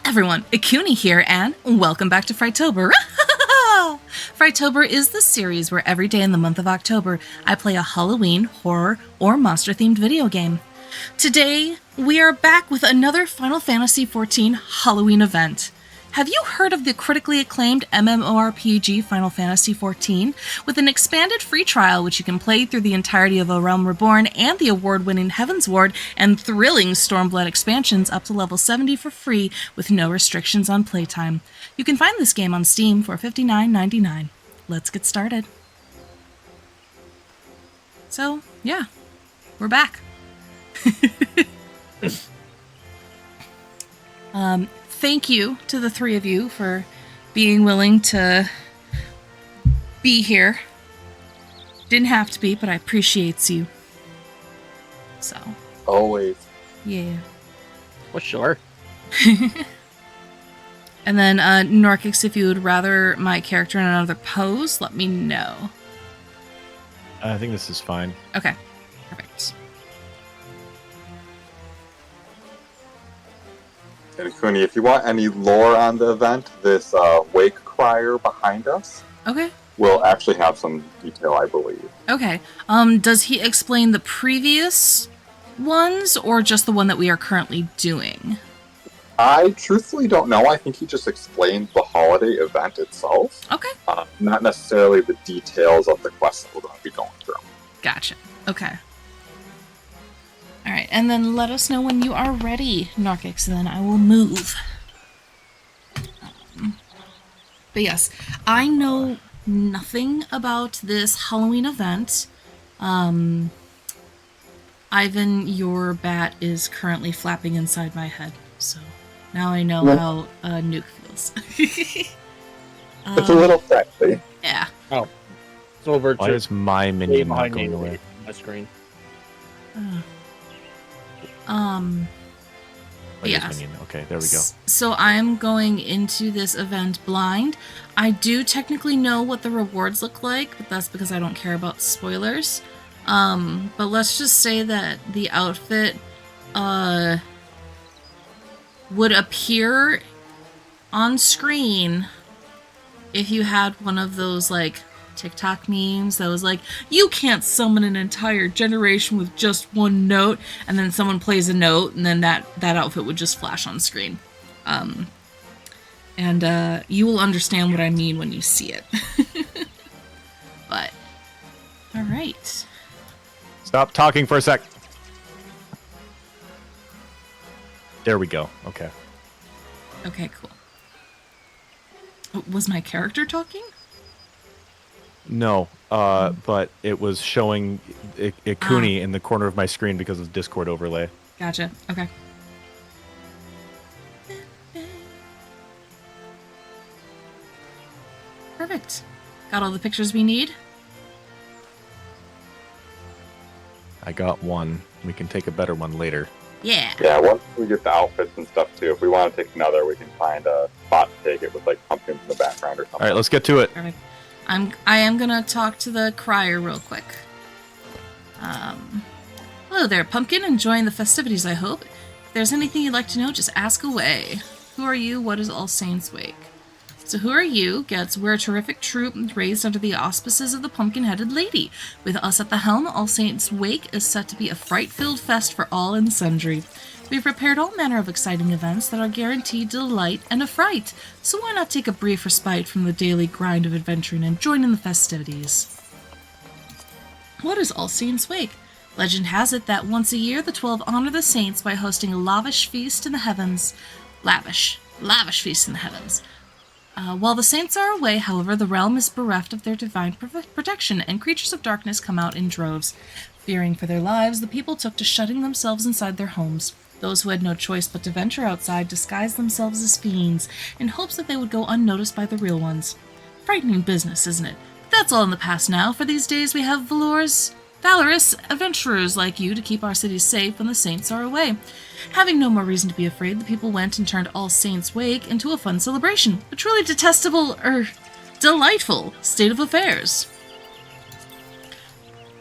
everyone, Ikuni here, and welcome back to Frightober. Frightober is the series where every day in the month of October, I play a Halloween, horror, or monster-themed video game. Today, we are back with another Final Fantasy XIV Halloween event. Have you heard of the critically acclaimed MMORPG Final Fantasy XIV? With an expanded free trial which you can play through the entirety of A Realm Reborn and the award-winning Heaven's Ward and thrilling Stormblood expansions up to level 70 for free with no restrictions on playtime. You can find this game on Steam for $59.99. Let's get started. So, yeah, we're back. Thank you to the three of you for being willing to be here. Didn't have to be, but I appreciate you. So. Always. Yeah. Well, sure. And then, Norkix, if you would rather my character in another pose, let me know. I think this is fine. Okay. Perfect. And Ikuni, if you want any lore on the event, this wake crier behind us Okay. will actually have some detail, I believe. Okay. Does he explain the previous ones, or just the one that we are currently doing? I truthfully don't know. I think he just explained the holiday event itself. Okay. Not necessarily the details of the quest that we're going to be going through. Gotcha. Okay. Alright, and then let us know when you are ready, Norkix, and then I will move. But yes, I know nothing about this Halloween event. Ivan, your bat is currently flapping inside my head, so now I know how Nuke feels. It's a little sexy. Yeah. Oh. It's over Why to is my minion not behind going me away? my screen. Wait, yeah. minion. Okay, there we go. So I'm going into this event blind. I do technically know what the rewards look like, but that's because I don't care about spoilers. But let's just say that the outfit would appear on screen if you had one of those like TikTok memes that was like, you can't summon an entire generation with just one note, and then someone plays a note, and then that outfit would just flash on screen. And you will understand what I mean when you see it. But, alright. Stop talking for a sec. There we go. Okay. Okay, cool. Was my character talking? No, but it was showing Ikuni in the corner of my screen because of the Discord overlay. Gotcha. Okay. Perfect. Got all the pictures we need? I got one. We can take a better one later. Yeah. Yeah, once we get the outfits and stuff too, if we want to take another, we can find a spot to take it with like pumpkins in the background or something. All right, let's get to it. Perfect. I am gonna talk to the crier real quick. Hello there, Pumpkin. Enjoying the festivities, I hope. If there's anything you'd like to know, just ask away. Who are you? What is All Saints Wake? So who are you? We're a terrific troop raised under the auspices of the pumpkin-headed lady. With us at the helm, All Saints Wake is set to be a fright-filled fest for all and sundry. We've prepared all manner of exciting events that are guaranteed delight and affright, so why not take a brief respite from the daily grind of adventuring and join in the festivities? What is All Saints Wake? Legend has it that once a year the 12 honor the saints by hosting a lavish feast in the heavens. Lavish feast in the heavens. While the saints are away, however, the realm is bereft of their divine protection, and creatures of darkness come out in droves. Fearing for their lives, the people took to shutting themselves inside their homes. Those who had no choice but to venture outside disguised themselves as fiends, in hopes that they would go unnoticed by the real ones. Frightening business, isn't it? But that's all in the past now, for these days we have valorous adventurers like you to keep our cities safe when the saints are away. Having no more reason to be afraid, the people went and turned All Saints Wake into a fun celebration. A truly delightful state of affairs.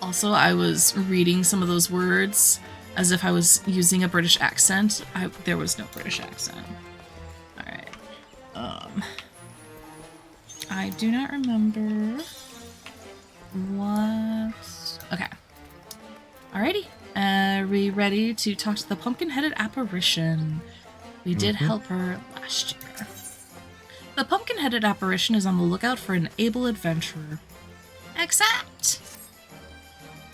Also, I was reading some of those words as if I was using a British accent. There was no British accent. All I do not remember what... Okay. Alrighty. Are we ready to talk to the pumpkin-headed apparition? We did help her last year. The pumpkin-headed apparition is on the lookout for an able adventurer. Accept!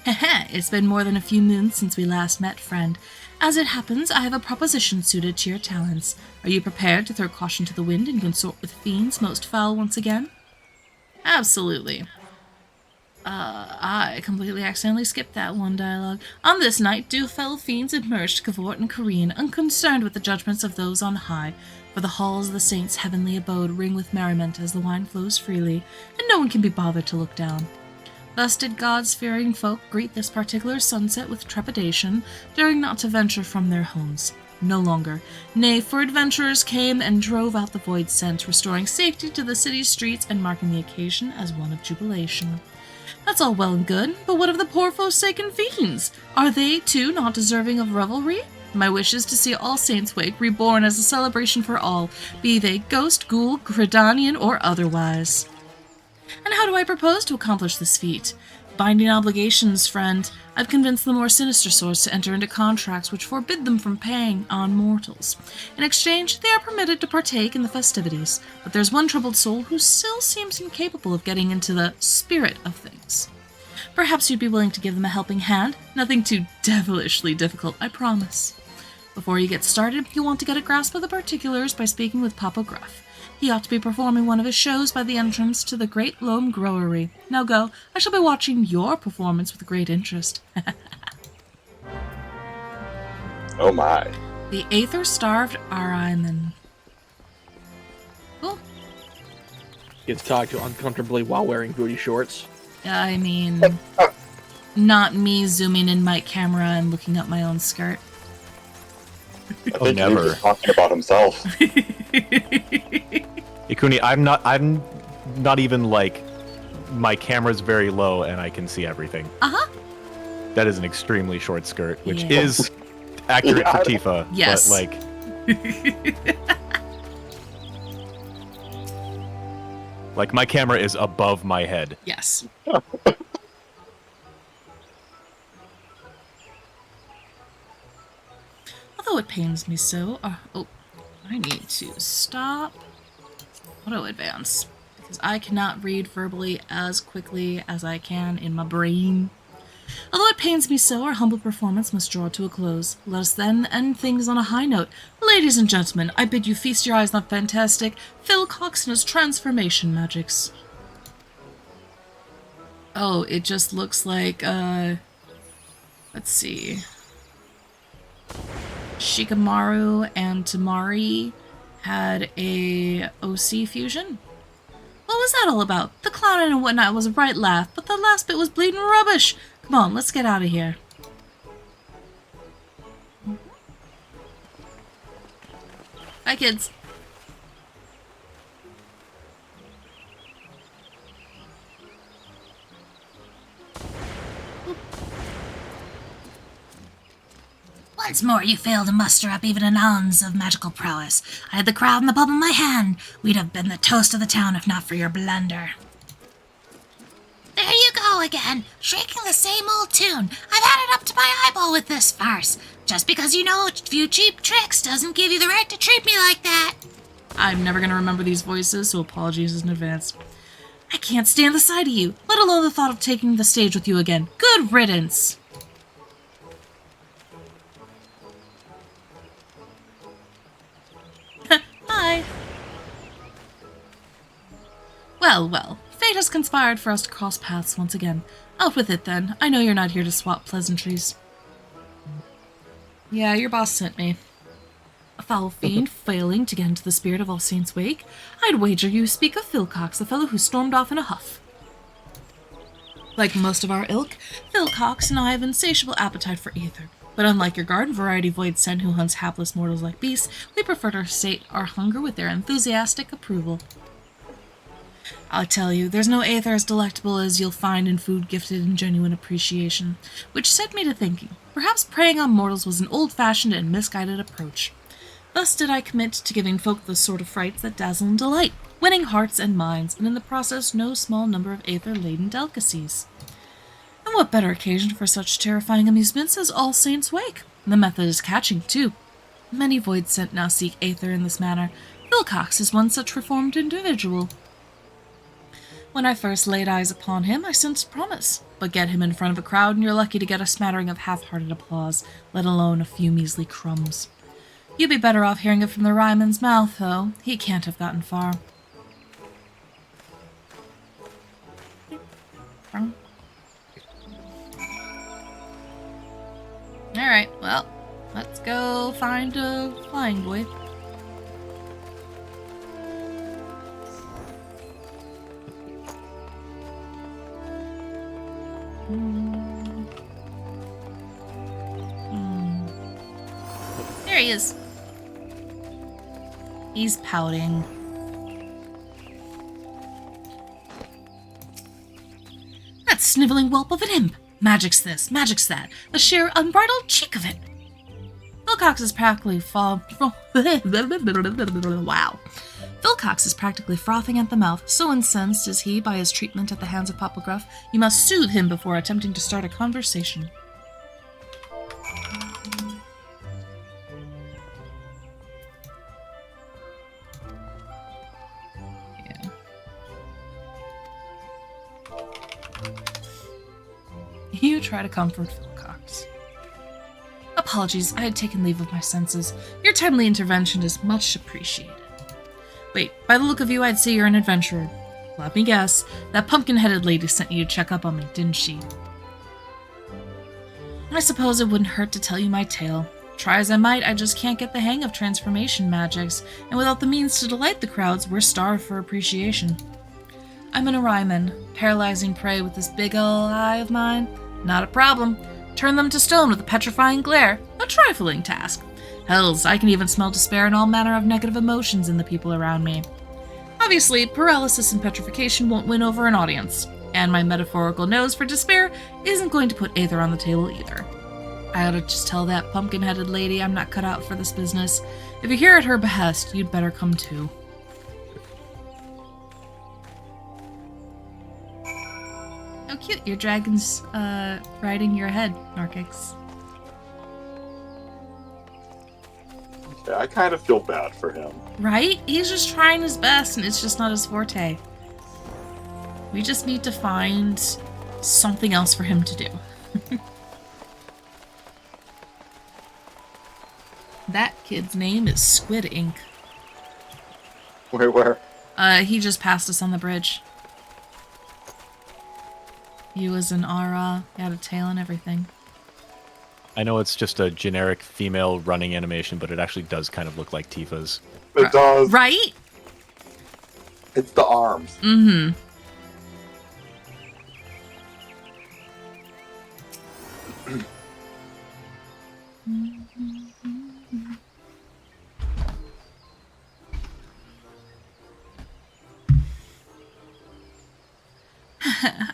Heh, it's been more than a few moons since we last met, friend. As it happens, I have a proposition suited to your talents. Are you prepared to throw caution to the wind and consort with fiends most foul once again? Absolutely. I completely accidentally skipped that one dialogue. On this night, do fell fiends emerge to cavort and careen, unconcerned with the judgments of those on high. For the halls of the saints' heavenly abode ring with merriment as the wine flows freely, and no one can be bothered to look down. Thus did God's fearing folk greet this particular sunset with trepidation, daring not to venture from their homes. No longer. Nay, for adventurers came and drove out the void scent, restoring safety to the city's streets and marking the occasion as one of jubilation. That's all well and good, but what of the poor forsaken fiends? Are they, too, not deserving of revelry? My wish is to see All Saints' Wake reborn as a celebration for all, be they ghost, ghoul, Gridanian, or otherwise. And how do I propose to accomplish this feat? Binding obligations, friend. I've convinced the more sinister sorts to enter into contracts which forbid them from paying on mortals. In exchange, they are permitted to partake in the festivities, but there's one troubled soul who still seems incapable of getting into the spirit of things. Perhaps you'd be willing to give them a helping hand? Nothing too devilishly difficult, I promise. Before you get started, you'll want to get a grasp of the particulars by speaking with Papa Gruff. He ought to be performing one of his shows by the entrance to the Great Loam Growery. Now go. I shall be watching your performance with great interest. Oh my. The Aether-starved Ariman. Cool. Gets talked to uncomfortably while wearing booty shorts. I mean, not me zooming in my camera and looking up my own skirt. I think he was talking about himself. Ikuni, I'm not even like, my camera's very low and I can see everything. Uh-huh. That is an extremely short skirt, which Yeah. is accurate for Yeah. Yes. Tifa. But like my camera is above my head. Yes. Although it pains me so. Oh, I need to stop. Auto advance. Because I cannot read verbally as quickly as I can in my brain. Although it pains me so, our humble performance must draw to a close. Let us then end things on a high note. Ladies and gentlemen, I bid you feast your eyes on fantastic Phil Cox and his transformation magics. Oh, it just looks like, let's see. Shikamaru and Tamari had a OC fusion. What was that all about? The clowning and whatnot was a bright laugh, but the last bit was bleeding rubbish. Come on, let's get out of here. Bye, kids. Once more you fail to muster up even an ounce of magical prowess. I had the crowd and the bubble in my hand. We'd have been the toast of the town if not for your blunder. There you go again, shrieking the same old tune. I've had it up to my eyeball with this farce. Just because you know a few cheap tricks doesn't give you the right to treat me like that. I'm never gonna remember these voices, so apologies in advance. I can't stand the sight of you, let alone the thought of taking the stage with you again. Good riddance! Hi. Well, well. Fate has conspired for us to cross paths once again. Out with it, then. I know you're not here to swap pleasantries. Yeah, your boss sent me. A foul fiend failing to get into the spirit of All Saints' Wake? I'd wager you speak of Philcox, the fellow who stormed off in a huff. Like most of our ilk, Philcox and I have insatiable appetite for ether. But unlike your garden variety void sen who hunts hapless mortals like beasts, we prefer to sate our hunger with their enthusiastic approval. I'll tell you, there's no aether as delectable as you'll find in food gifted in genuine appreciation, which set me to thinking. Perhaps preying on mortals was an old-fashioned and misguided approach. Thus did I commit to giving folk the sort of frights that dazzle and delight, winning hearts and minds, and in the process no small number of aether-laden delicacies. And what better occasion for such terrifying amusements as All Saints' Wake? The method is catching, too. Many void sent now seek aether in this manner. Wilcox is one such reformed individual. When I first laid eyes upon him, I sensed promise. But get him in front of a crowd, and you're lucky to get a smattering of half-hearted applause, let alone a few measly crumbs. You'd be better off hearing it from the Ryman's mouth, though. He can't have gotten far. Alright, well, let's go find a flying boy. There he is. He's pouting. That sniveling whelp of an imp! Magic's this, magic's that. The sheer unbridled cheek of it! Wilcox is practically wow. Wilcox is practically frothing at the mouth. So incensed is he by his treatment at the hands of Papa Gruff, you must soothe him before attempting to start a conversation. You try to comfort Wilcox. Apologies, I had taken leave of my senses. Your timely intervention is much appreciated. Wait, by the look of you, I'd say you're an adventurer. Let me guess, that pumpkin-headed lady sent you to check up on me, didn't she? I suppose it wouldn't hurt to tell you my tale. Try as I might, I just can't get the hang of transformation magics, and without the means to delight the crowds, we're starved for appreciation. I'm an Ryman, paralyzing prey with this big ol' eye of mine. Not a problem. Turn them to stone with a petrifying glare. A trifling task. Hells, I can even smell despair and all manner of negative emotions in the people around me. Obviously, paralysis and petrification won't win over an audience, and my metaphorical nose for despair isn't going to put Aether on the table either. I ought to just tell that pumpkin-headed lady I'm not cut out for this business. If you're here at her behest, you'd better come too. Oh, cute. Your dragon's, riding your head, Narkix. Yeah, I kind of feel bad for him. Right? He's just trying his best, and it's just not his forte. We just need to find something else for him to do. That kid's name is Squid Ink. Wait, where? He just passed us on the bridge. He was an aura, he had a tail and everything. I know it's just a generic female running animation, but it actually does kind of look like Tifa's. It does. Right? It's the arms. Mm-hmm.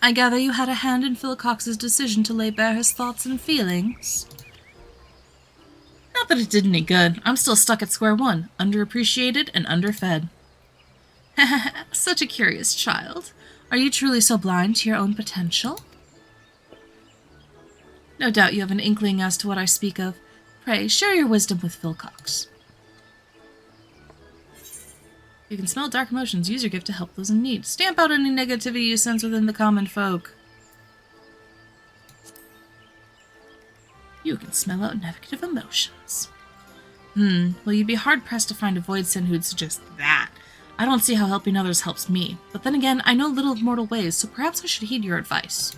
I gather you had a hand in Phil Cox's decision to lay bare his thoughts and feelings. Not that it did any good. I'm still stuck at square one, underappreciated and underfed. Such a curious child. Are you truly so blind to your own potential? No doubt you have an inkling as to what I speak of. Pray, share your wisdom with Phil Cox. You can smell dark emotions. Use your gift to help those in need. Stamp out any negativity you sense within the common folk. You can smell out negative emotions. Well, you'd be hard-pressed to find a void sin who'd suggest that. I don't see how helping others helps me. But then again, I know little of mortal ways, so perhaps I should heed your advice.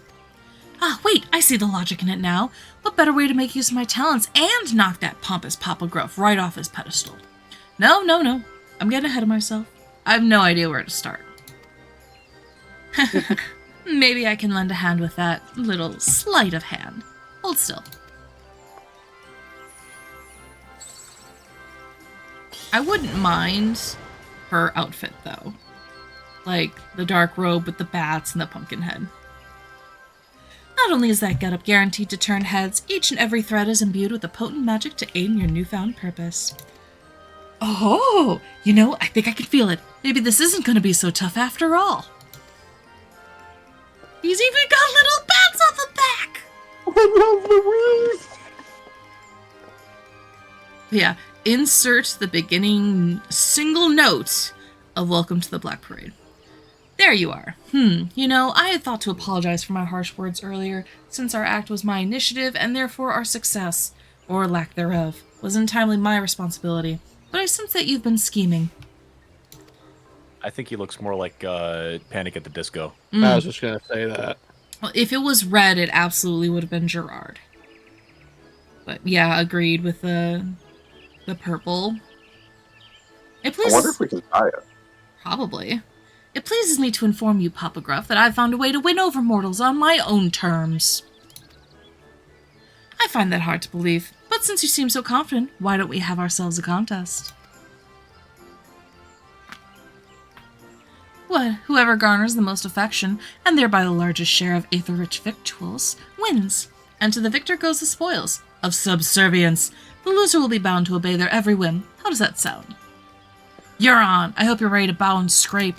Ah, wait, I see the logic in it now. What better way to make use of my talents and knock that pompous Papa Gruff right off his pedestal? No. I'm getting ahead of myself. I have no idea where to start. Maybe I can lend a hand with that little sleight of hand. Hold still. I wouldn't mind her outfit, though. Like, the dark robe with the bats and the pumpkin head. Not only is that getup guaranteed to turn heads, each and every thread is imbued with a potent magic to aid in your newfound purpose. Oh, you know, I think I can feel it. Maybe this isn't going to be so tough after all. He's even got little bats on the back! I love Louise! Yeah, insert the beginning single note of Welcome to the Black Parade. There you are. You know, I had thought to apologize for my harsh words earlier, since our act was my initiative, and therefore our success, or lack thereof, was entirely my responsibility. But I sense that you've been scheming. I think he looks more like Panic at the Disco. I was just gonna say that. Well, if it was red, it absolutely would have been Gerard. But yeah, agreed with the purple. It I pleases... wonder if we can tie it. Probably. It pleases me to inform you, Papa Gruff, that I've found a way to win over mortals on my own terms. I find that hard to believe, but since you seem so confident, why don't we have ourselves a contest? What, whoever garners the most affection, and thereby the largest share of aether-rich victuals, wins. And to the victor goes the spoils of subservience. The loser will be bound to obey their every whim. How does that sound? You're on. I hope you're ready to bow and scrape.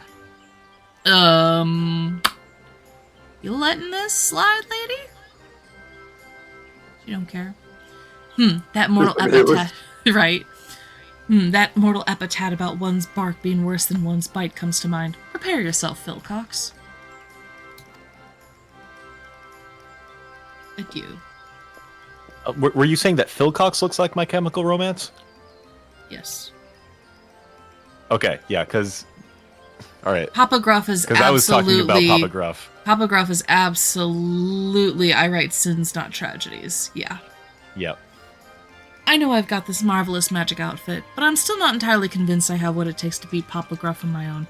You letting this slide, lady? You don't care. That mortal epithet. Right. That mortal epithet about one's bark being worse than one's bite comes to mind. Prepare yourself, Phil Cox. Thank you. Were you saying that Phil Cox looks like My Chemical Romance? Yes. Okay, yeah, because... Alright. Papa Gruff is absolutely... Because I was talking about Papa Gruff. Papa Gruff is absolutely I write sins, not tragedies. Yeah. Yep. I know I've got this marvelous magic outfit, but I'm still not entirely convinced I have what it takes to beat Papa Gruff on my own.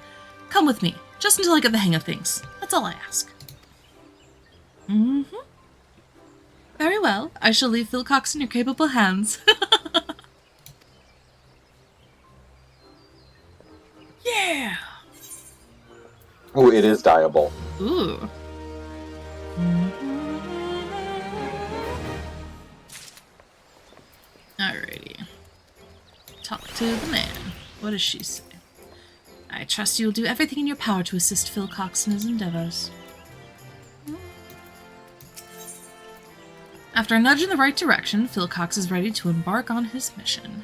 Come with me, just until I get the hang of things. That's all I ask. Very well. I shall leave Phil Cox in your capable hands. Yeah! Oh, it is dyeable. Ooh. Alrighty. Talk to the man. What does she say? I trust you'll do everything in your power to assist Phil Cox in his endeavors. After a nudge in the right direction, Phil Cox is ready to embark on his mission.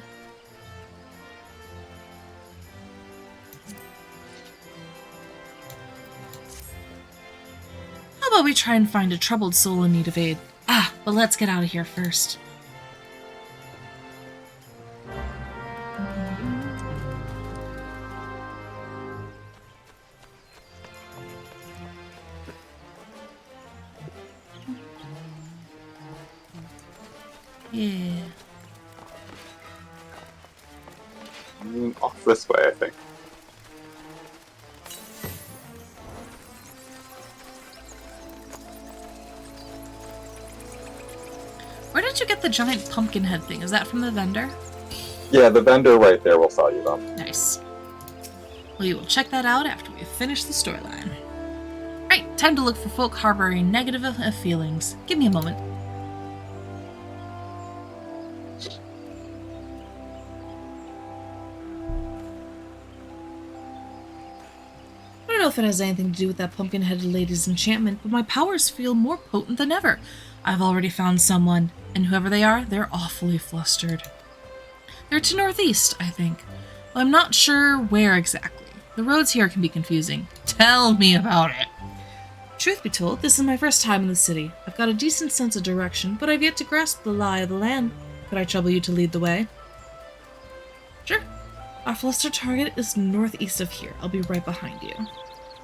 How about we try and find a troubled soul in need of aid? But let's get out of here first. Yeah. Off this way, I think. Where did you get the giant pumpkin head thing? Is that from the vendor? Yeah, the vendor right there will sell you them. Nice. Well, you will check that out after we finish the storyline. Right, time to look for folk harboring negative feelings. Give me a moment. I don't know if it has anything to do with that pumpkin-headed lady's enchantment, but my powers feel more potent than ever. I've already found someone, and whoever they are, they're awfully flustered. They're to northeast, I think. Well, I'm not sure where exactly. The roads here can be confusing. Tell me about it! Truth be told, this is my first time in the city. I've got a decent sense of direction, but I've yet to grasp the lie of the land. Could I trouble you to lead the way? Sure. Our flustered target is northeast of here. I'll be right behind you.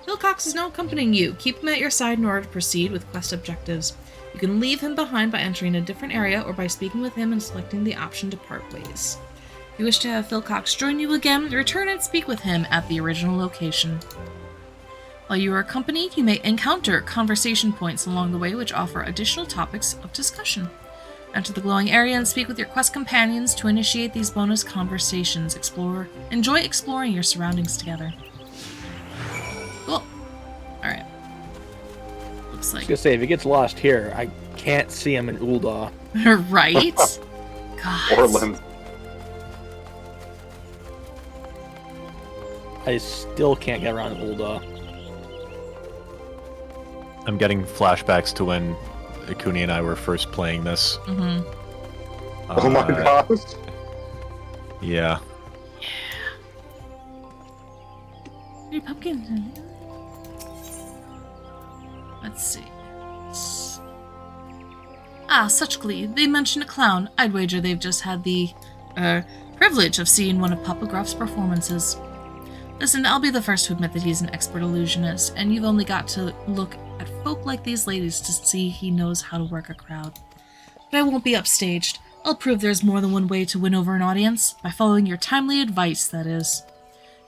Phil Cox is now accompanying you. Keep him at your side in order to proceed with quest objectives. You can leave him behind by entering a different area or by speaking with him and selecting the option to part ways. If you wish to have Phil Cox join you again, return and speak with him at the original location. While you are accompanied, you may encounter conversation points along the way which offer additional topics of discussion. Enter the glowing area and speak with your quest companions to initiate these bonus conversations. Enjoy exploring your surroundings together. Cool. Alright. Looks I was like... gonna say, if he gets lost here, I can't see him in Ul'dah. Right? God. Or Lynn. I still can't get around old. I'm getting flashbacks to when Ikuni and I were first playing this. Mm-hmm. Oh my gosh. Yeah. Hey, pumpkin. Let's see. Ah, such glee. They mentioned a clown. I'd wager they've just had the, privilege of seeing one of Papa Gruff's performances. Listen, I'll be the first to admit that he's an expert illusionist, and you've only got to look at folk like these ladies to see he knows how to work a crowd. But I won't be upstaged. I'll prove there's more than one way to win over an audience, by following your timely advice, that is.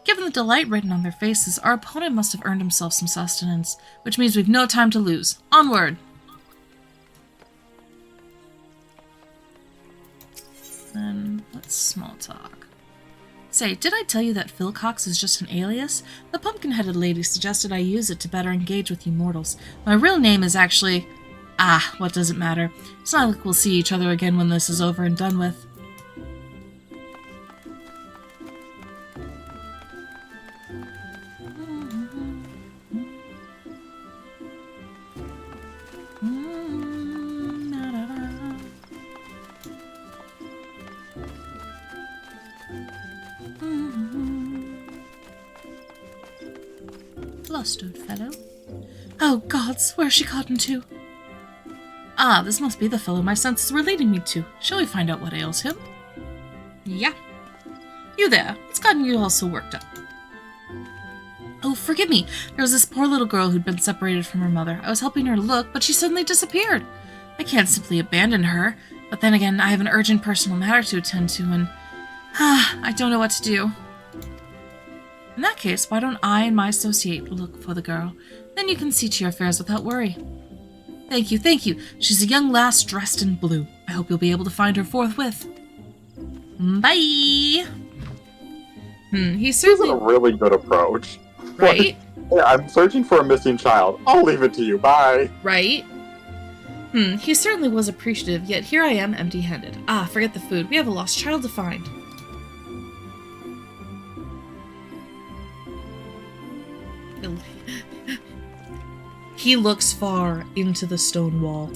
Given the delight written on their faces, our opponent must have earned himself some sustenance, which means we've no time to lose. Onward! Then let's small talk. Say, did I tell you that Philcox is just an alias? The pumpkin-headed lady suggested I use it to better engage with you mortals. My real name is actually... Ah, what does it matter? It's not like we'll see each other again when this is over and done with. Lost, old fellow. Oh, gods, where's she gotten to? Ah, this must be the fellow my senses were leading me to. Shall we find out what ails him? Yeah. You there, what's gotten you all so worked up? Oh, forgive me. There was this poor little girl who'd been separated from her mother. I was helping her look, but she suddenly disappeared. I can't simply abandon her, but then again, I have an urgent personal matter to attend to, and... I don't know what to do. In that case, why don't I and my associate look for the girl? Then you can see to your affairs without worry. Thank you, thank you. She's a young lass dressed in blue. I hope you'll be able to find her forthwith. Bye! He This is certainly... a really good approach. Right? Yeah, I'm searching for a missing child. I'll leave it to you. Bye. Right? He certainly was appreciative, yet here I am empty-handed. Ah, forget the food. We have a lost child to find. He looks far into the stone wall.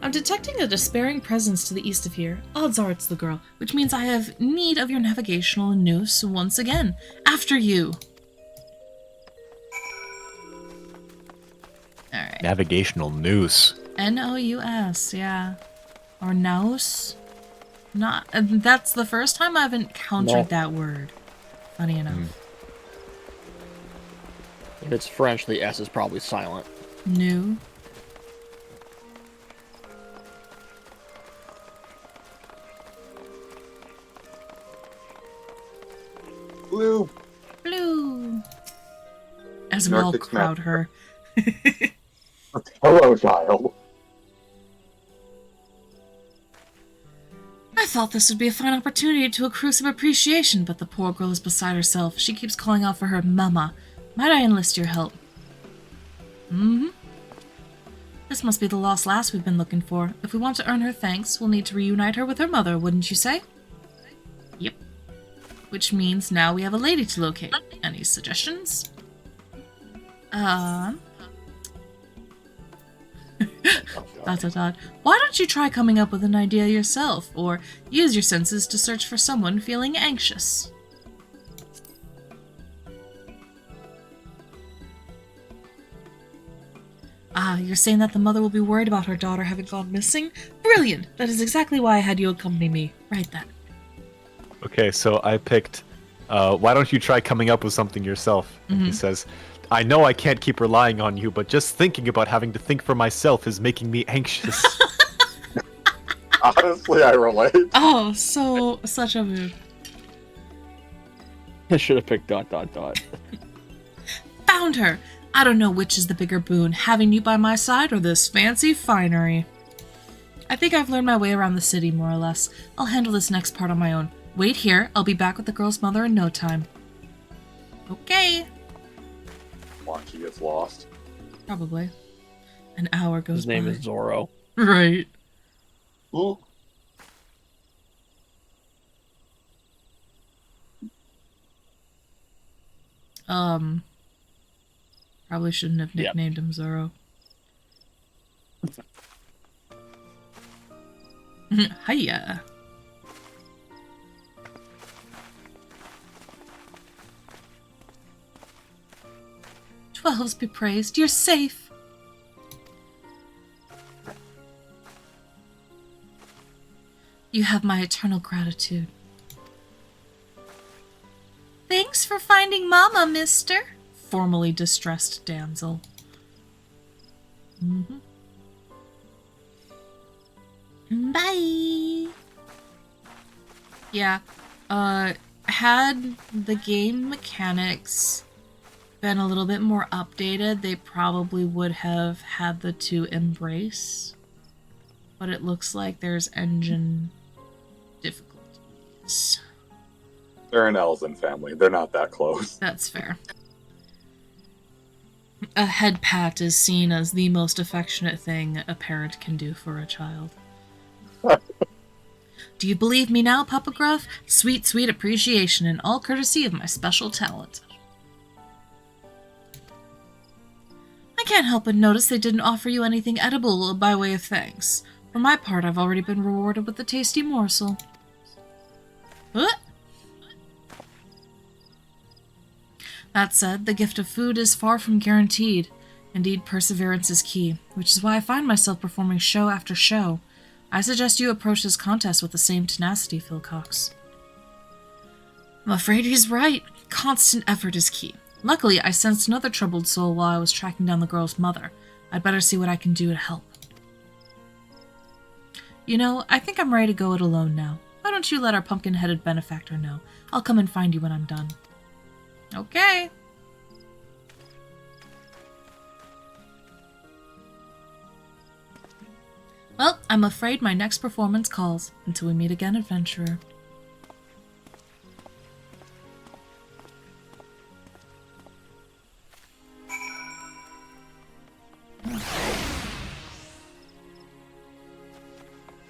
I'm detecting a despairing presence to the east of here. Odds are it's the girl, which means I have need of your navigational nous once again. After you! Alright. Navigational noose. N-O-U-S, yeah. Or nous? Not. That's the first time I've encountered that word. Funny enough. If it's French, the S is probably silent. New. Blue. Blue. As we all Arctic crowd her. Hello, child. I thought this would be a fine opportunity to accrue some appreciation, but the poor girl is beside herself. She keeps calling out for her mama. Might I enlist your help? This must be the lost lass we've been looking for. If we want to earn her thanks, we'll need to reunite her with her mother, wouldn't you say? Yep. Which means now we have a lady to locate. Any suggestions? Dot. Why don't you try coming up with an idea yourself, or use your senses to search for someone feeling anxious? Ah, you're saying that the mother will be worried about her daughter having gone missing? Brilliant! That is exactly why I had you accompany me. Right then. Okay, so I picked, why don't you try coming up with something yourself? And he says, I know I can't keep relying on you, but just thinking about having to think for myself is making me anxious. Honestly, I relate. Oh, such a mood. I should have picked ... Found her! I don't know which is the bigger boon, having you by my side or this fancy finery. I think I've learned my way around the city, more or less. I'll handle this next part on my own. Wait here, I'll be back with the girl's mother in no time. Okay. Watch, he gets lost. Probably. An hour goes by. His name is Zorro. Right. Ooh. Probably shouldn't have Yep. nicknamed him Zoro. Hiya. 12s be praised, you're safe. You have my eternal gratitude. Thanks for finding Mama, mister. Formally distressed damsel. Bye. Yeah. Had the game mechanics been a little bit more updated, they probably would have had the two embrace. But it looks like there's engine difficulties. They're an Elzen family. They're not that close. That's fair. A head pat is seen as the most affectionate thing a parent can do for a child. Do you believe me now, Papa Gruff? Sweet, sweet appreciation and all courtesy of my special talent. I can't help but notice they didn't offer you anything edible by way of thanks. For my part, I've already been rewarded with a tasty morsel. What? That said, the gift of food is far from guaranteed. Indeed, perseverance is key, which is why I find myself performing show after show. I suggest you approach this contest with the same tenacity, Phil Cox. I'm afraid he's right. Constant effort is key. Luckily, I sensed another troubled soul while I was tracking down the girl's mother. I'd better see what I can do to help. You know, I think I'm ready to go it alone now. Why don't you let our pumpkin-headed benefactor know? I'll come and find you when I'm done. Okay. Well, I'm afraid my next performance calls. Until we meet again, adventurer.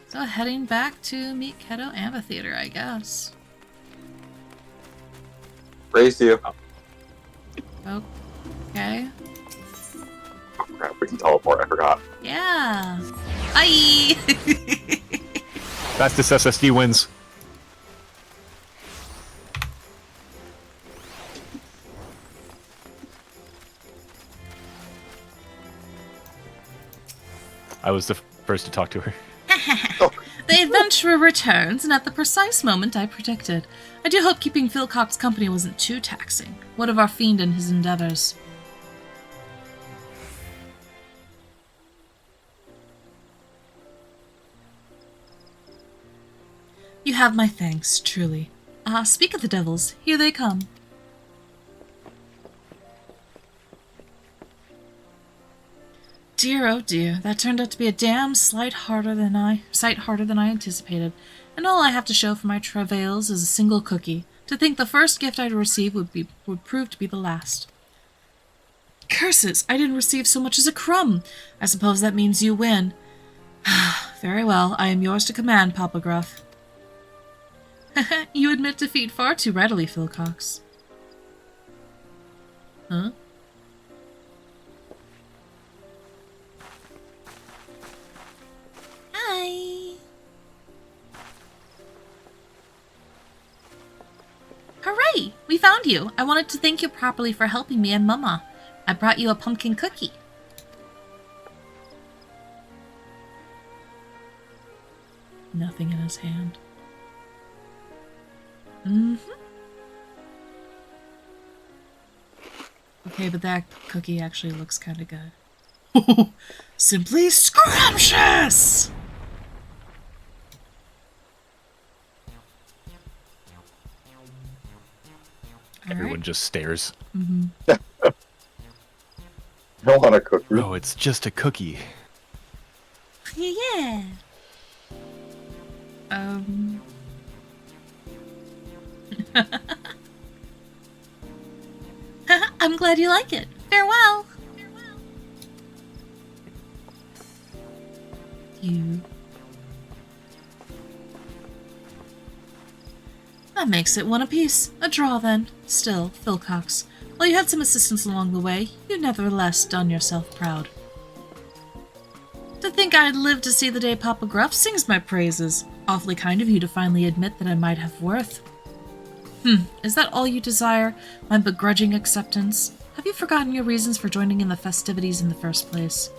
So heading back to meet Keto Amphitheater, I guess. Raise you. Okay. Oh, crap, we can teleport. I forgot. Yeah. Bye. Fastest SSD wins. I was the first to talk to her. The adventurer returns, and at the precise moment I predicted. I do hope keeping Phil Cox company wasn't too taxing. What of our fiend and his endeavors? You have my thanks, truly. Speak of the devils, here they come. Dear, oh dear, that turned out to be a damn sight harder than I anticipated, and all I have to show for my travails is a single cookie. To think the first gift I'd receive would prove to be the last. Curses! I didn't receive so much as a crumb. I suppose that means you win. Very well, I am yours to command, Papa Gruff. You admit defeat far too readily, Phil Cox. Huh? Hi! Hooray! We found you! I wanted to thank you properly for helping me and Mama. I brought you a pumpkin cookie. Nothing in his hand. Okay, but that cookie actually looks kind of good. Simply scrumptious! Everyone just stares. I don't want to cook. Oh, it's just a cookie. Yeah. I'm glad you like it. Farewell. You. That makes it one apiece. A draw, then. Still, Phil Cox, While you had some assistance along the way, you nevertheless done yourself proud. To think I'd live to see the day Papa Gruff sings my praises. Awfully kind of you to finally admit that I might have worth. Is that all you desire? My begrudging acceptance? Have you forgotten your reasons for joining in the festivities in the first place?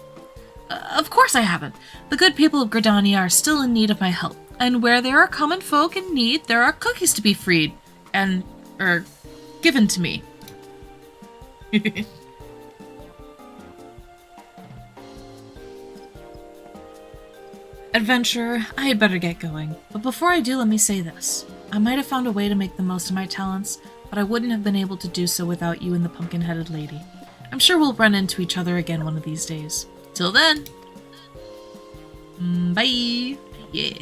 Of course I haven't. The good people of Gridania are still in need of my help. And where there are common folk in need, there are cookies to be freed. And, given to me. Adventurer, I had better get going. But before I do, let me say this. I might have found a way to make the most of my talents, but I wouldn't have been able to do so without you and the pumpkin-headed lady. I'm sure we'll run into each other again one of these days. Till then. Bye. Yeah.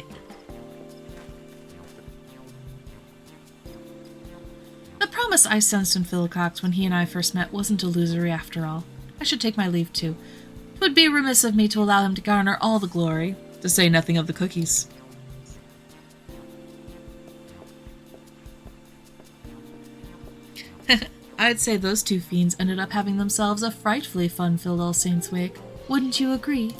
The promise I sensed in Philcox when he and I first met wasn't illusory after all. I should take my leave too. It would be remiss of me to allow him to garner all the glory, to say nothing of the cookies. I'd say those two fiends ended up having themselves a frightfully fun-filled All Saints' Wake. Wouldn't you agree?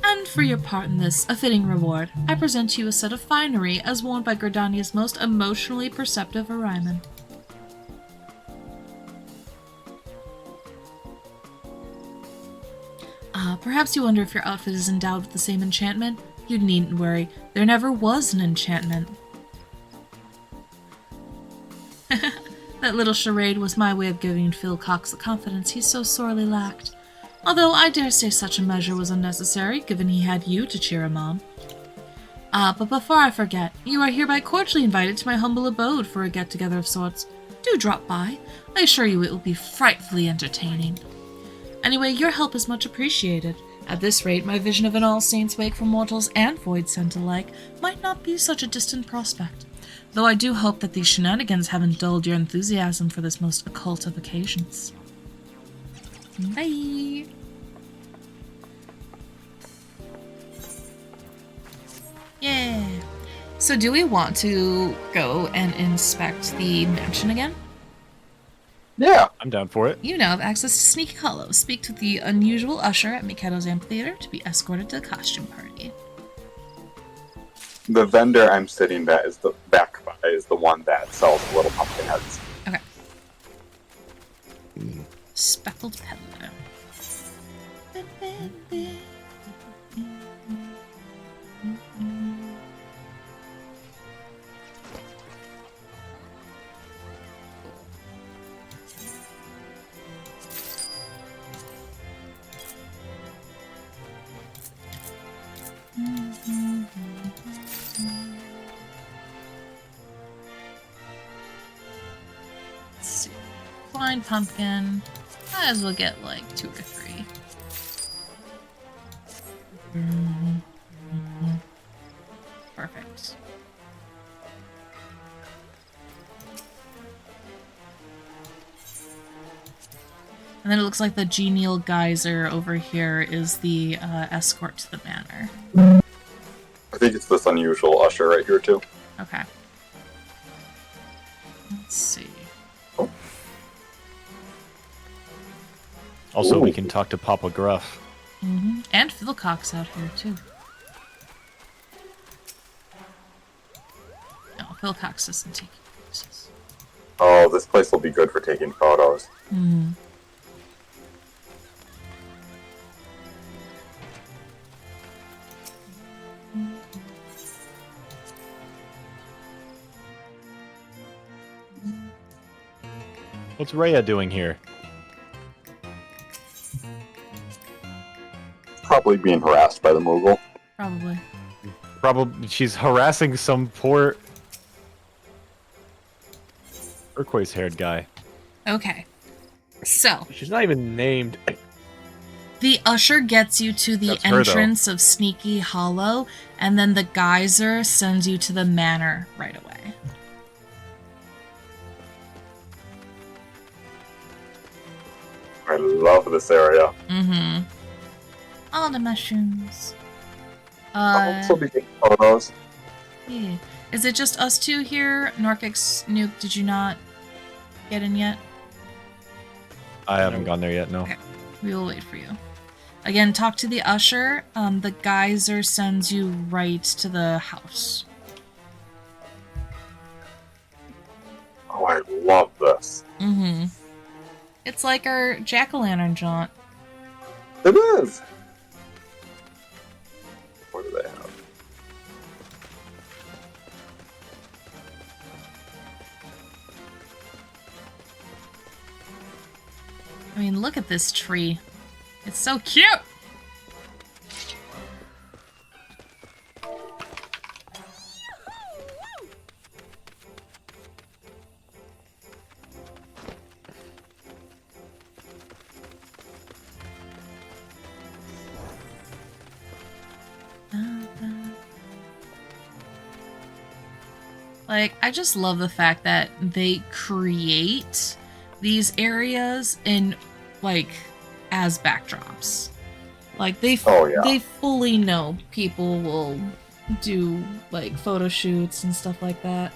And for your part in this, a fitting reward, I present to you a set of finery as worn by Gridania's most emotionally perceptive Ariman. Perhaps you wonder if your outfit is endowed with the same enchantment? You needn't worry, there never was an enchantment. That little charade was my way of giving Philcox the confidence he so sorely lacked. Although I dare say such a measure was unnecessary, given he had you to cheer him on. But before I forget, you are hereby cordially invited to my humble abode for a get-together of sorts. Do drop by. I assure you it will be frightfully entertaining. Anyway, your help is much appreciated. At this rate, my vision of an All Saints' Wake for mortals and void sent alike might not be such a distant prospect. Though I do hope that these shenanigans haven't dulled your enthusiasm for this most occult of occasions. Bye! Yeah! So do we want to go and inspect the mansion again? Yeah. I'm down for it. You now have access to Sneaky Hollow. Speak to the unusual usher at Mikado's amphitheater to be escorted to the costume party. The vendor I'm sitting at is the back by, is the one that sells little pumpkin heads. Okay. Speckled peddler. Let's see. Blind pumpkin. Might as well get like 2 or 3. Perfect. And then it looks like the genial geyser over here is the escort to the manor. I think it's this unusual usher right here, too. Okay. Let's see. Also, we Ooh. can talk to Papa Gruff. And Philcox out here, too. No, Philcox doesn't take pictures. Oh, this place will be good for taking photos. What's Rhea doing here? Probably being harassed by the Moogle. Probably. Probably she's harassing some poor turquoise-haired guy. Okay. So, She's not even named. the usher gets you to the That's her, though. entrance of Sneaky Hollow, and then the geyser sends you to the manor right away. I love this area. All the mushrooms. I'll also be taking photos. Yeah. Is it just us two here? Norkix, Nuke, did you not get in yet? I haven't gone there yet, no. Okay. We will wait for you. Again, talk to the usher. The geyser sends you right to the house. Oh, I love this. Mm-hmm. It's like our jack-o'-lantern jaunt. It is. What do they have? I mean, look at this tree. It's so cute! Like, I just love the fact that they create these areas in, like, as backdrops. Like, they fully know people will do, like, photo shoots and stuff like that.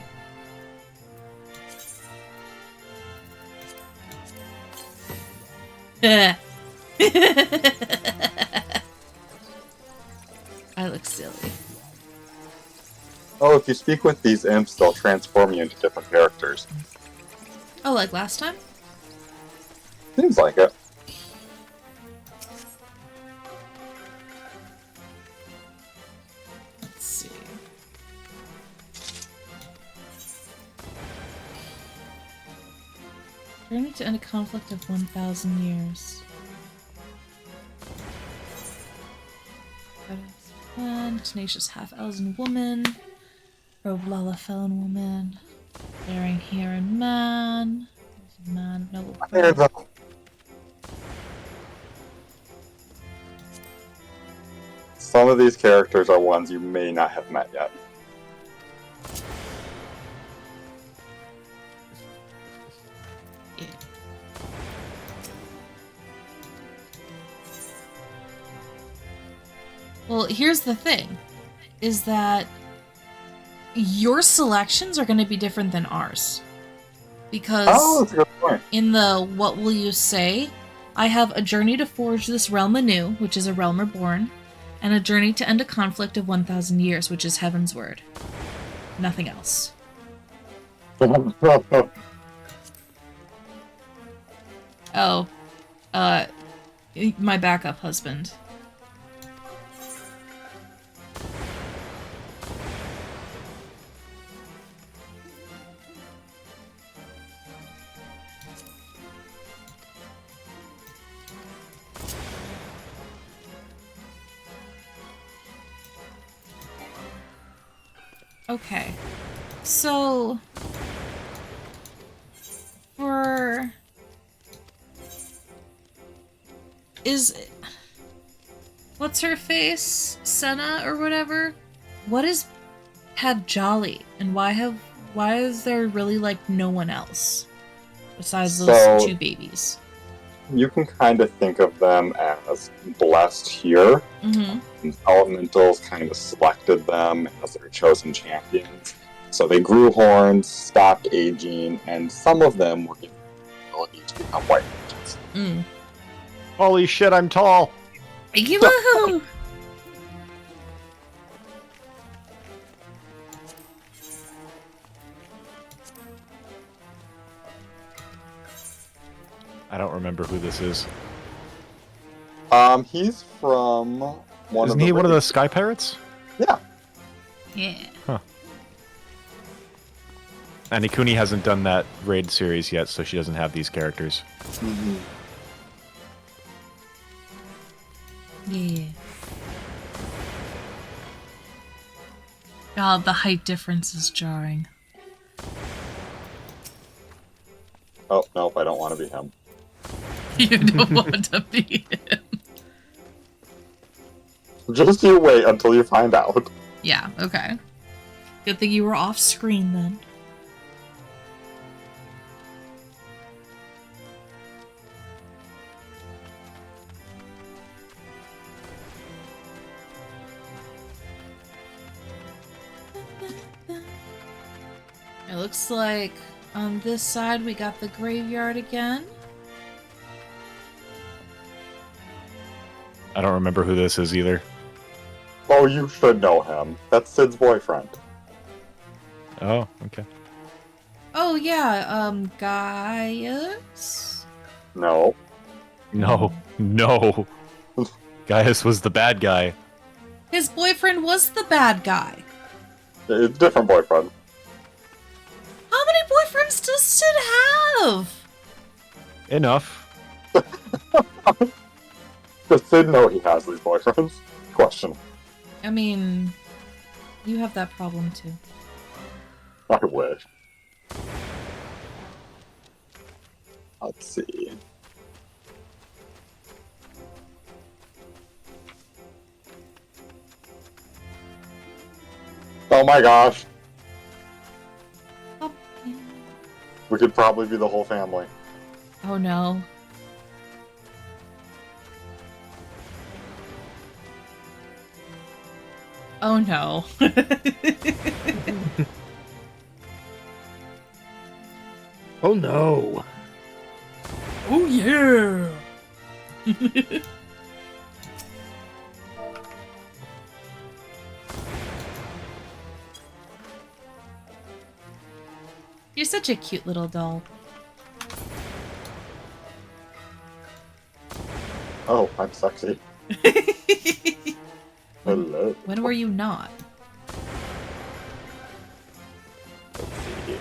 I look silly. Oh, if you speak with these imps, they'll transform you into different characters. Oh, like last time? Seems like it. Let's see. Journey to end a conflict of 1,000 years. Tenacious half-elven woman. Robe Lala felon woman. Bearing Heron man. Man of noble There birth. the- Some of these characters are ones you may not have met yet. Yeah. Well, here's the thing, is that your selections are going to be different than ours. Because Oh, that's a good point. in the What Will You Say, I have a journey to forge this realm anew, which is a realm reborn, and a journey to end a conflict of 1,000 years, which is Heaven's Word. Nothing else. Oh, my backup husband. Okay, so for what's her face, Senna or whatever? What is Padjali, and why is there really like no one else besides those So- two babies? You can kind of think of them as blessed here. Mm-hmm. And elementals kind of selected them as their chosen champions. So they grew horns, stopped aging, and some of them were given the ability to become white mages. Mm. Holy shit, I'm tall! Woohoo! I don't remember who this is. He's from one Isn't of the he one of the raids. Sky Pirates? Yeah. Yeah. And Ikuni hasn't done that raid series yet, so she doesn't have these characters. Yeah. God, the height difference is jarring. Oh, nope, I don't want to be him. You don't want to be him. Just you wait until you find out. Yeah, okay. Good thing you were off screen then. It looks like On this side, we got the graveyard again. I don't remember who this is either. Oh, you should know him. That's Sid's boyfriend. Oh, okay. Oh, yeah, Gaius? No. No, no. Gaius was the bad guy. His boyfriend was the bad guy. It's a different boyfriend. How many boyfriends does Sid have? Enough. Does Sid know he has these boyfriends? Question. I mean, you have that problem too. I wish. Let's see. Oh my gosh. Oh, We could probably be the whole family. oh no. Oh no. Oh no. Oh yeah. You're such a cute little doll. Oh, I'm sexy. Hello. When were you not? Let's see here.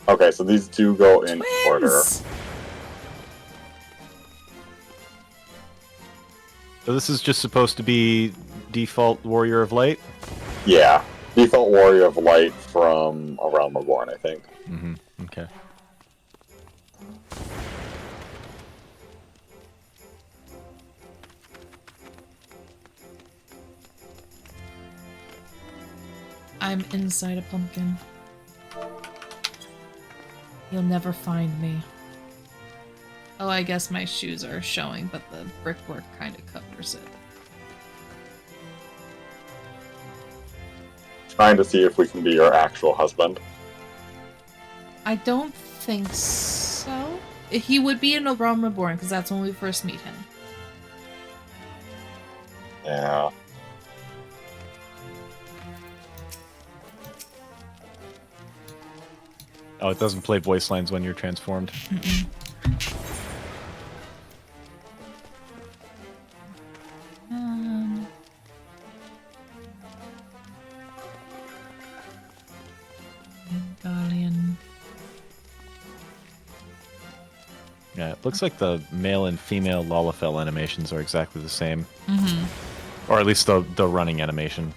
Okay, so these do go in order. Twins! So this is just supposed to be default Warrior of Light? Yeah. Default Warrior of Light from A Realm Reborn, I think. Mm-hmm. Okay. I'm inside a pumpkin. You'll never find me. Oh, I guess my shoes are showing, but the brickwork kind of covers it. Trying to see if we can be your actual husband. I don't think so. He would be in A Realm Reborn, because that's when we first meet him. Yeah. Oh, it doesn't play voice lines when you're transformed. Dalian. Yeah, it looks like the male and female Lalafell animations are exactly the same. Mm-hmm. Or at least the running animation.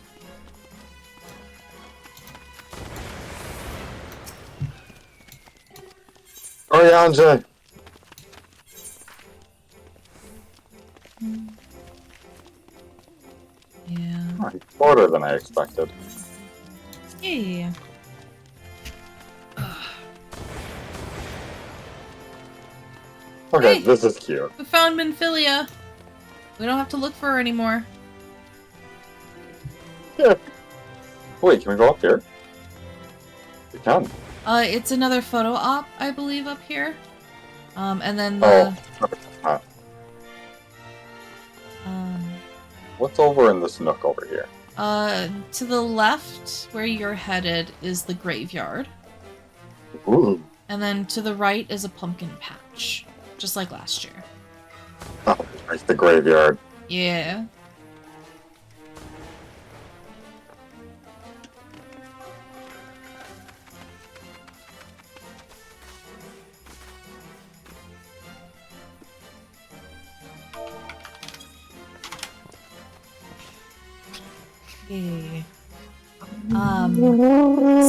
Orianja! Yeah. Oh, he's shorter than I expected. Yeah. Okay, Hey! this is cute. We found Minfilia. We don't have to look for her anymore. Yeah. Wait, can we go up here? We can. It's another photo op, I believe, up here. And then the... Huh. Um, What's over in this nook over here? to the left, where you're headed, is the graveyard. Ooh. And then to the right is a pumpkin patch. Just like last year. Oh, there's the graveyard. Yeah. Yeah.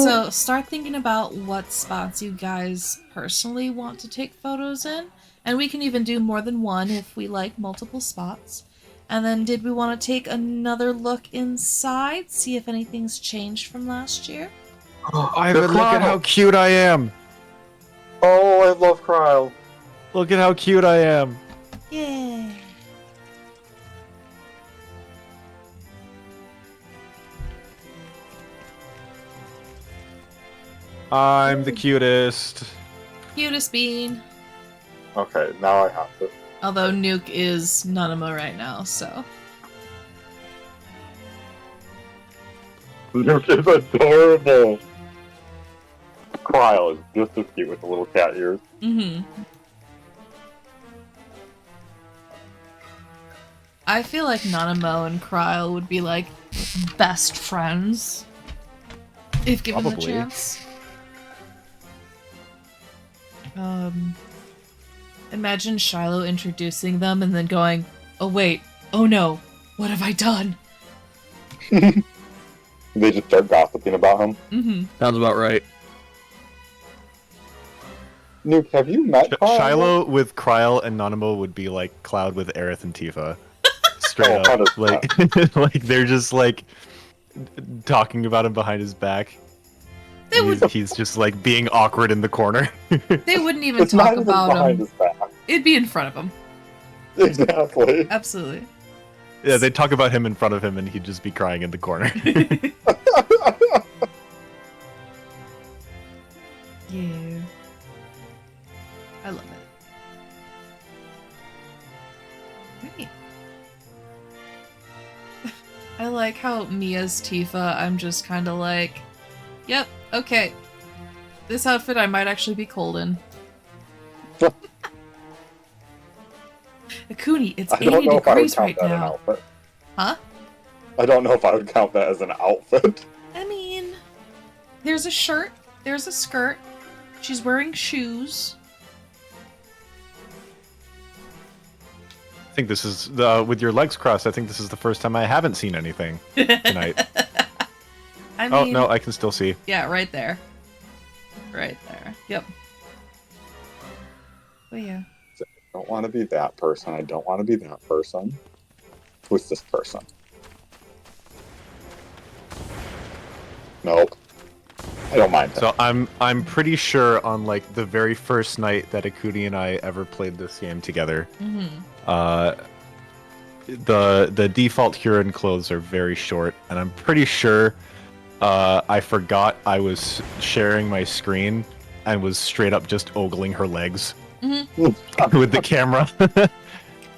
So start thinking about what spots you guys personally want to take photos in. And we can even do more than one if we like multiple spots. And then did we want to take another look inside? See if anything's changed from last year? Ivan, look at how cute I am! Oh, I love Kryle. Look at how cute I am! Yay! I'm the cutest. Cutest bean. Okay, now I have to. Although Nuke is Nanamo right now, so. Luke is adorable. Cryle is just as cute with the little cat ears. Mm-hmm. I feel like Nanamo and Cryle would be like best friends if given the Probably. chance. Imagine Shiloh introducing them and then going, "Oh wait, oh no, what have I done?" They just start gossiping about him. Mm-hmm. Sounds about right. Nuke, have you met Cryle? Shiloh with Cryle and Nanamo would be like Cloud with Aerith and Tifa. Straight Oh, up. 100%. Like they're just like talking about him behind his back. They And would. he's just like being awkward in the corner. They wouldn't even It's not talk even about behind him. his back. It'd be in front of him. Exactly. Absolutely. Yeah, they'd talk about him in front of him and he'd just be crying in the corner. Yeah. I love it. Great. I like how Mia's Tifa, I'm just kind of like, yep, okay. This outfit I might actually be cold in. Ikuni, it's I don't 80 know if I would degrees count right that an now. outfit. Huh? I don't know if I would count that as an outfit. I mean, there's a shirt, there's a skirt, she's wearing shoes. I think this is with your legs crossed. I think this is the first time I haven't seen anything tonight. I mean, Oh no, I can still see. yeah, right there. Right there. Yep. But yeah. I don't want to be that person. I don't want to be that person. Who's this person? Nope. I don't mind that. So I'm pretty sure on like the very first night that Ikuni and I ever played this game together, the default Huron clothes are very short, and I'm pretty sure I forgot I was sharing my screen and was straight up just ogling her legs with the camera.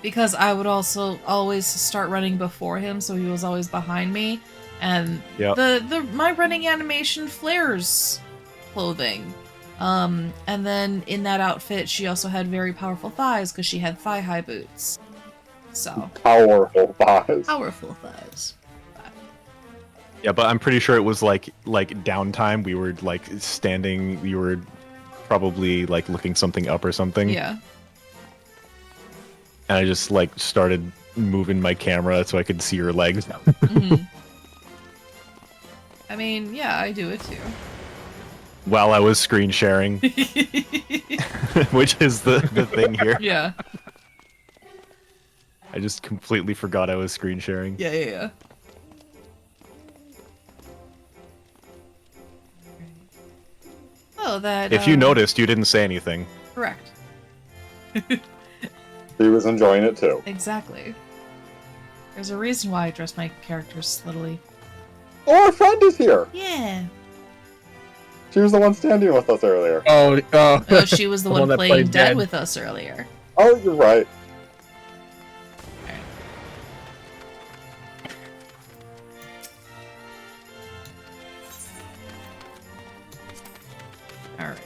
Because I would also always start running before him, so he was always behind me. And Yep. my running animation flares clothing. And then in that outfit, she also had very powerful thighs because she had thigh-high boots. So Powerful thighs. powerful thighs. Yeah, but I'm pretty sure it was like downtime. We were like standing. We were probably like looking something up or something. Yeah. And I just like started moving my camera so I could see her legs. Mhm. I mean, yeah, I do it too. While I was screen sharing, which is the thing here. Yeah. I just completely forgot I was screen sharing. Yeah. Oh, that. If you noticed, you didn't say anything. Correct. He was enjoying it too. Exactly. There's a reason why I dress my characters slittily. Oh, our friend is here! Yeah. She was the one standing with us earlier. Oh, No, she was the, The one, one that playing played dead dead. with us earlier. Oh, you're right. Alright.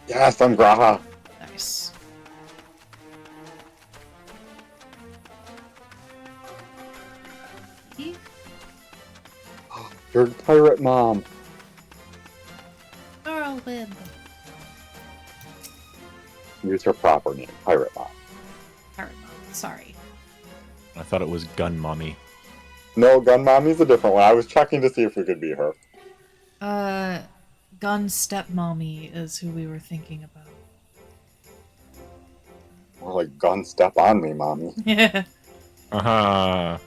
Yes, I'm Graha. Nice. You're pirate mom. Whirlwind. Use her proper name, pirate mom. Pirate mom. Sorry. I thought it was Gun Mommy. No, gun mommy's a different one. I was checking to see if we could be her. Gun Stepmommy is who we were thinking about. More like gun step on me, mommy. Yeah. Uh-huh.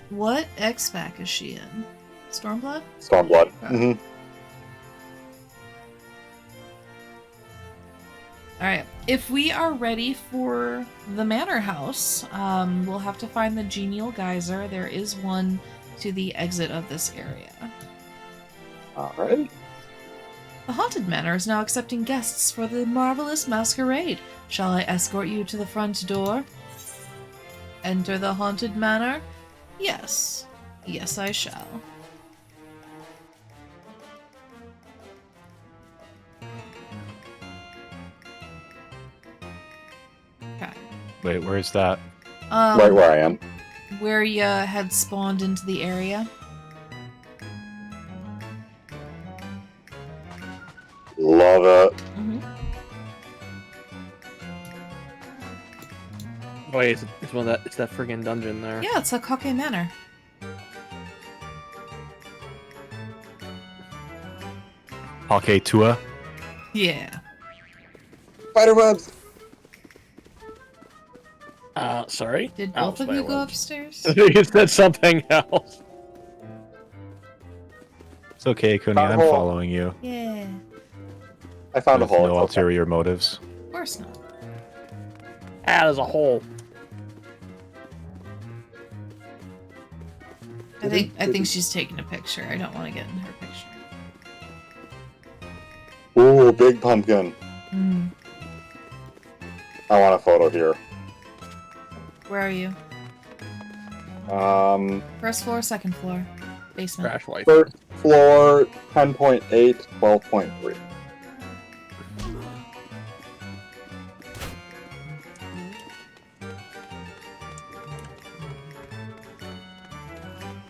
What X-Pac is she in? Stormblood? Stormblood. Okay. Alright, if we are ready for the manor house, we'll have to find the genial geyser. There is one to the exit of this area. Alright. The haunted manor is now accepting guests for the marvelous masquerade. Shall I escort you to the front door? Enter the haunted manor? Yes. Yes, I shall. Okay. Wait, where's that? Right where I am. Where you had spawned into the area. Love it. Mm-hmm. Oh, wait, it's one that, it's that friggin' dungeon there. Yeah, it's a Kake Manor. Hake Tua? Yeah. Spiderwebs! Sorry? Did Oh, both of you go spiderwebs. upstairs? You said something else. It's okay, Ikuni, I'm Hole. following you. Yeah. I found a With hole. no It's okay. ulterior motives. Of course not. There's a hole. I think she's taking a picture. I don't want to get in her picture. Ooh, big pumpkin. Mm. I want a photo here. Where are you? First floor, second floor, basement. Crash wife. First floor, 10.8, 12.3.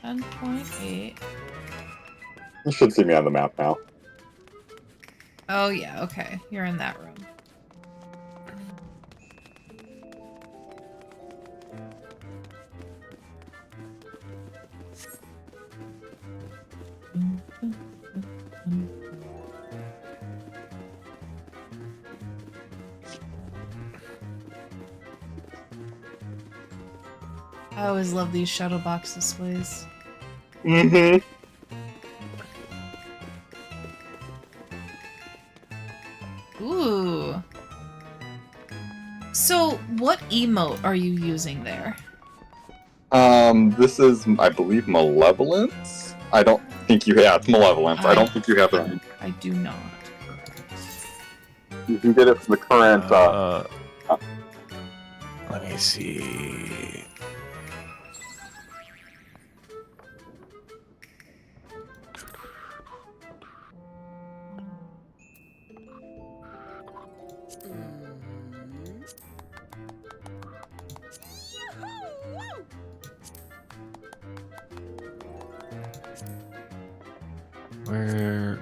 $10.8. You should see me on the map now. Oh yeah, okay. You're in that room. I always love these shadow box displays. Mm-hmm. Ooh. So, what emote are you using there? This is, I believe, Malevolence? I don't think you have, it's Malevolence. I don't think you have it. I do not. You can get it from the current, Let me see.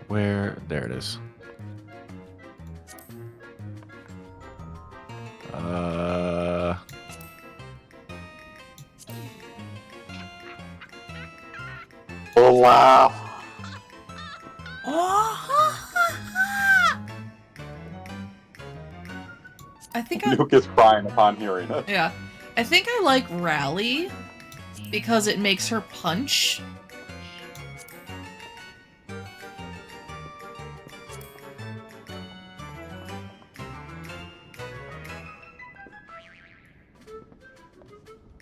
Where? There it is. oh, wow. I think I Nuke is crying upon hearing it. yeah. I think I like Rally because it makes her punch.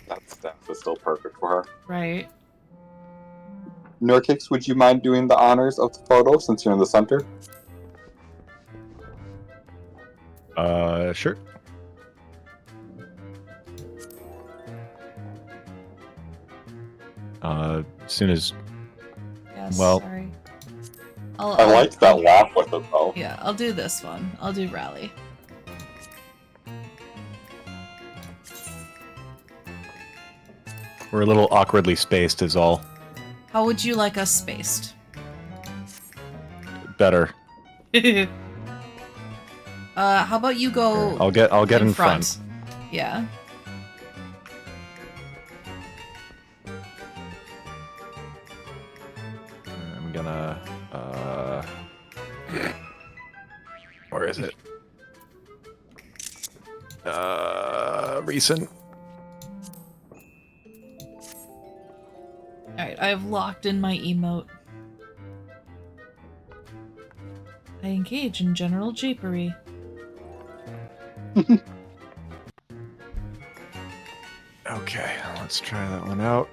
That staff is still perfect for her. Right. Nurkix, would you mind doing the honors of the photo since you're in the center? Sure. As soon as Yes, Well- sorry. I liked that laugh with it, though. Yeah, I'll do this one. I'll do Rally. we're a little awkwardly spaced is all. How would you like us spaced? Better. How about you go I'll get in front. Yeah. I'm gonna where is it? Recent. Alright, I have locked in my emote. I engage in general japery. Okay, let's try that one out.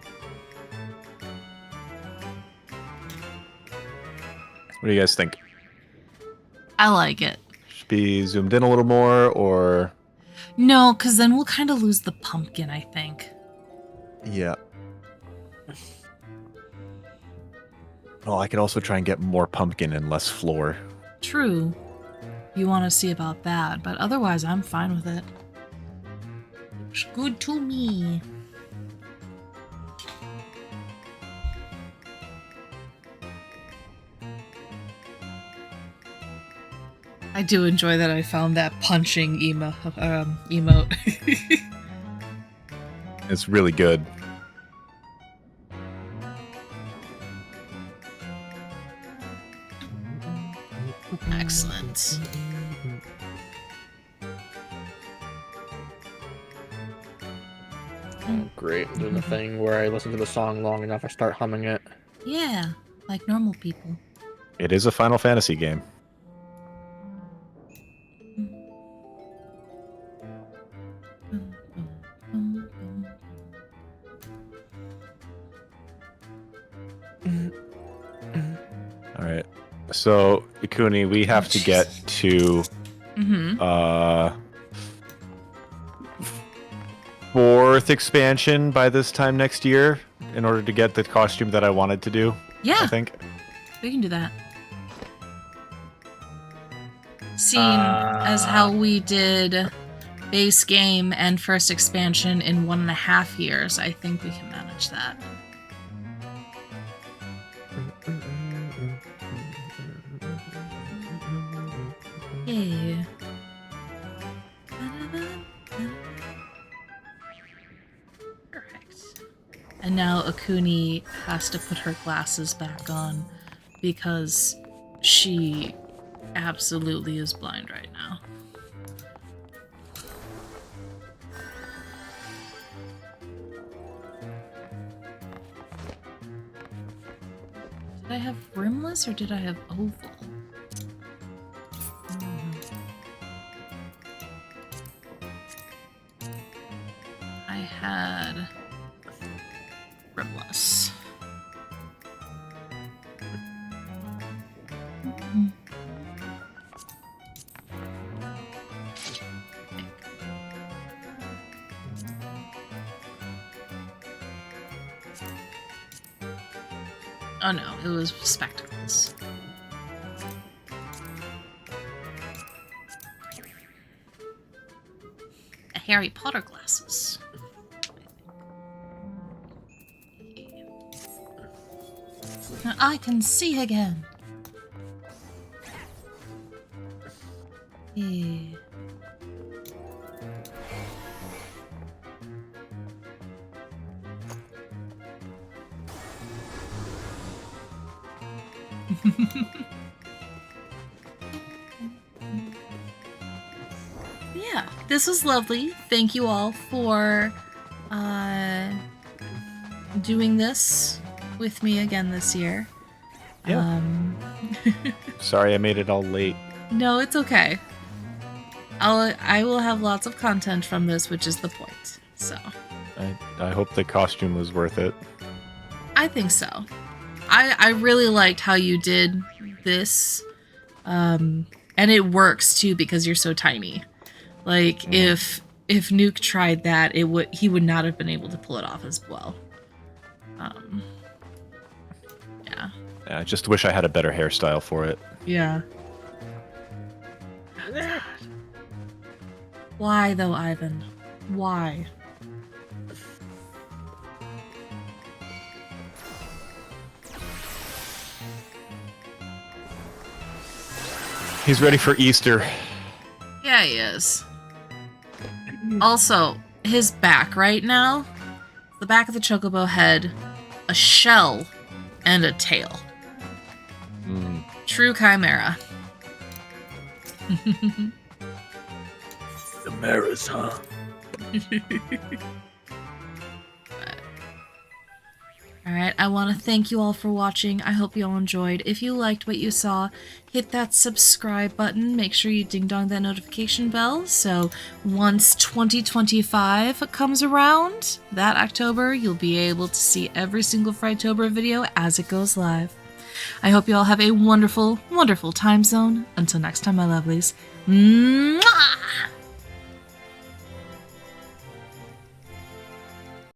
What do you guys think? I like it. Should be zoomed in a little more, or No, because then we'll kind of lose the pumpkin, I think. yeah. Oh, I could also try and get more pumpkin and less floor. True. You want to see about that, but otherwise I'm fine with it. Looks good to me. I do enjoy that I found that punching emote. It's really good. Excellent. Oh, great. I'm doing the thing where I listen to the song long enough, I start humming it. Yeah, like normal people. It is a Final Fantasy game. All right. So, Ikuni, we have to get to fourth expansion by this time next year in order to get the costume that I wanted to do. Yeah, I think. we can do that. Seeing as how we did base game and first expansion in 1.5 years, I think we can manage that. Hey. Perfect. And now Ikuni has to put her glasses back on because she absolutely is blind right now. Did I have rimless or did I have oval? I had rimless. Oh no, it was spectacles. A Harry Potter glasses. Now I can see again. Yeah. Yeah, this was lovely. Thank you all for doing this with me again this year. Yeah. Sorry I made it all late. No, it's okay. I will have lots of content from this, which is the point. So I hope the costume was worth it. I think so. I really liked how you did this. And it works too because you're so tiny. Like if Nuke tried that, he would not have been able to pull it off as well. Yeah. I just wish I had a better hairstyle for it. Yeah. Why though, Ivan? Why? He's ready for Easter. Yeah, he is. Also, his back right now, the back of the chocobo head, a shell, and a tail. True chimera. Chimeras, huh? Alright, I want to thank you all for watching. I hope you all enjoyed. If you liked what you saw, hit that subscribe button. Make sure you ding-dong that notification bell, so once 2025 comes around, that October, you'll be able to see every single Frightober video as it goes live. I hope you all have a wonderful, wonderful time zone. Until next time, my lovelies. Mwah!